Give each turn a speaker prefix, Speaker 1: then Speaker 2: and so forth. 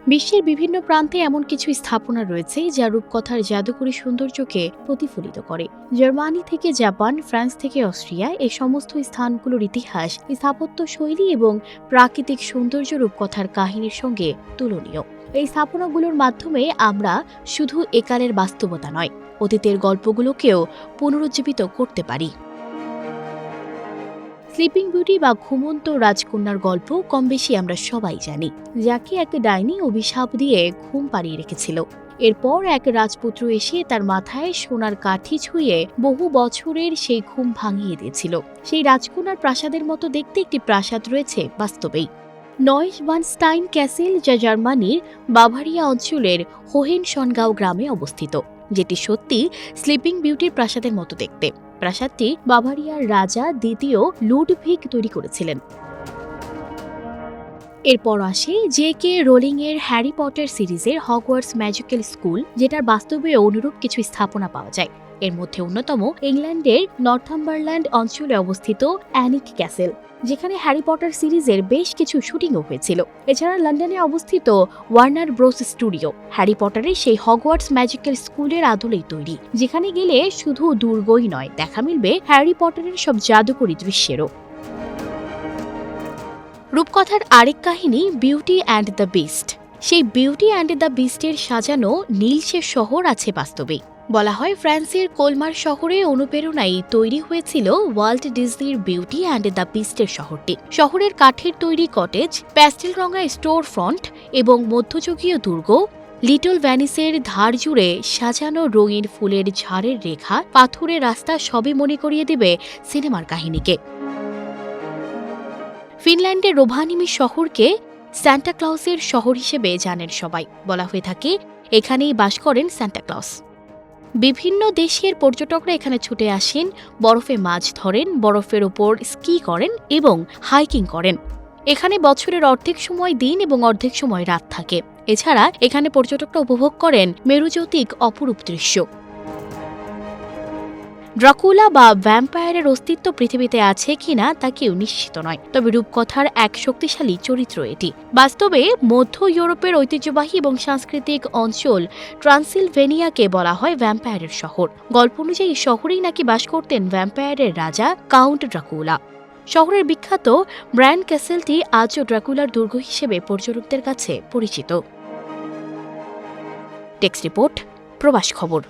Speaker 1: বিশ্বের বিভিন্ন প্রান্তে এমন কিছু স্থাপনা রয়েছে যা রূপকথার জাদুকরী সৌন্দর্যকে প্রতিফলিত করে। জার্মানি থেকে জাপান, ফ্রান্স থেকে অস্ট্রিয়া, এই সমস্ত স্থানগুলোর ইতিহাস, স্থাপত্য শৈলী এবং প্রাকৃতিক সৌন্দর্য রূপকথার কাহিনীর সঙ্গে তুলনীয়। এই স্থাপনাগুলোর মাধ্যমে আমরা শুধু একালের বাস্তবতা নয়, অতীতের গল্পগুলোকেও পুনরুজ্জীবিত করতে পারি। স্লিপিং বিউটি বা ঘুমন্ত রাজকন্যার গল্প কম বেশি আমরা সবাই জানি, যাকে এক ডাইনি অভিশাপ দিয়ে ঘুম পাড়িয়ে রেখেছিল। এরপর এক রাজপুত্র এসে তার মাথায় সোনার কাঠি ছুঁয়ে বহু বছরের সেই ঘুম ভাঙিয়ে দিয়েছিল। সেই রাজকন্যার প্রাসাদের মতো দেখতে একটি প্রাসাদ রয়েছে বাস্তবেই, নয়শবানস্টাইন ক্যাসেল, যা জার্মানির বাভারিয়া অঞ্চলের হোহেনশনগাঁও গ্রামে অবস্থিত, যেটি সত্যি স্লিপিং বিউটির প্রাসাদের মতো দেখতে। প্রাসাদটি বাভারিয়ার রাজা দ্বিতীয় লুডভিগ তৈরি করেছিলেন। এরপর আসে জে.কে. রোলিং এর হ্যারি পটার সিরিজের হগওয়ার্টস ম্যাজিক্যাল স্কুল, যেটার বাস্তবে অনুরূপ কিছু স্থাপনা পাওয়া যায়। এর মধ্যে অন্যতম ইংল্যান্ডের নর্থাম্বারল্যান্ড অঞ্চলে অবস্থিত অ্যানিক ক্যাসেল, যেখানে হ্যারি পটার সিরিজের বেশ কিছু শুটিংও হয়েছিল। এছাড়া লন্ডনে অবস্থিত ওয়ার্নার ব্রোস স্টুডিও হ্যারি পটারের সেই হগওয়ার্টস ম্যাজিক্যাল স্কুলের আদলেই তৈরি, যেখানে গেলে শুধু দুর্গই নয়, দেখা মিলবে হ্যারি পটারের সব জাদুকরী দৃশ্যেরও। রূপকথার আরেক কাহিনী বিউটি অ্যান্ড দ্য বিস্ট। সেই বিউটি অ্যান্ড দ্য বিস্টের সাজানো নীলসে শহর আছে বাস্তবে। বলা হয় ফ্রান্সের কোলমার শহরে অনুপ্রেরণায় তৈরি হয়েছিল ওয়াল্ট ডিজনির বিউটি অ্যান্ড দ্য বিস্টের শহরটি। শহরের কাঠের তৈরি কটেজ, প্যাস্টেল রঙা স্টোর ফ্রন্ট এবং মধ্যযুগীয় দুর্গ, লিটল ভ্যানিসের ধার জুড়ে সাজানো রঙিন ফুলের ঝাড়ের রেখা, পাথুরের রাস্তা সবই মনে করিয়ে দেবে সিনেমার কাহিনীকে। ফিনল্যান্ডের রোভানিমি শহরকে সান্টা ক্লজের শহর হিসেবে জানেন সবাই। বলা হয়ে থাকে এখানেই বাস করেন সান্টা ক্লজ। বিভিন্ন দেশের পর্যটকরা এখানে ছুটে আসেন, বরফে মাছ ধরেন, বরফের ওপর স্কি করেন এবং হাইকিং করেন। এখানে বছরের অর্ধেক সময় দিন এবং অর্ধেক সময় রাত থাকে। এছাড়া এখানে পর্যটকরা উপভোগ করেন মেরুজ্যোতিক অপরূপ দৃশ্য। ড্রাকুলা বা ভ্যাম্পায়ারের অস্তিত্ব পৃথিবীতে আছে কিনা তা কেউ নিশ্চিত নয়, তবে রূপকথার এক শক্তিশালী চরিত্র এটি। বাস্তবে মধ্য ইউরোপের ঐতিহ্যবাহী এবং সাংস্কৃতিক অঞ্চল ট্রান্সিলভেনিয়াকে বলা হয় ভ্যাম্পায়ারের শহর। গল্প অনুযায়ী শহরেই নাকি বাস করতেন ভ্যাম্পায়ারের রাজা কাউন্ট ড্রাকুলা। শহরের বিখ্যাত ব্র্যান্ড ক্যাসেলটি আজও ড্রাকুলার দুর্গ হিসেবে পর্যটকদের কাছে পরিচিত। টেক্সট রিপোর্ট, প্রবাস খবর।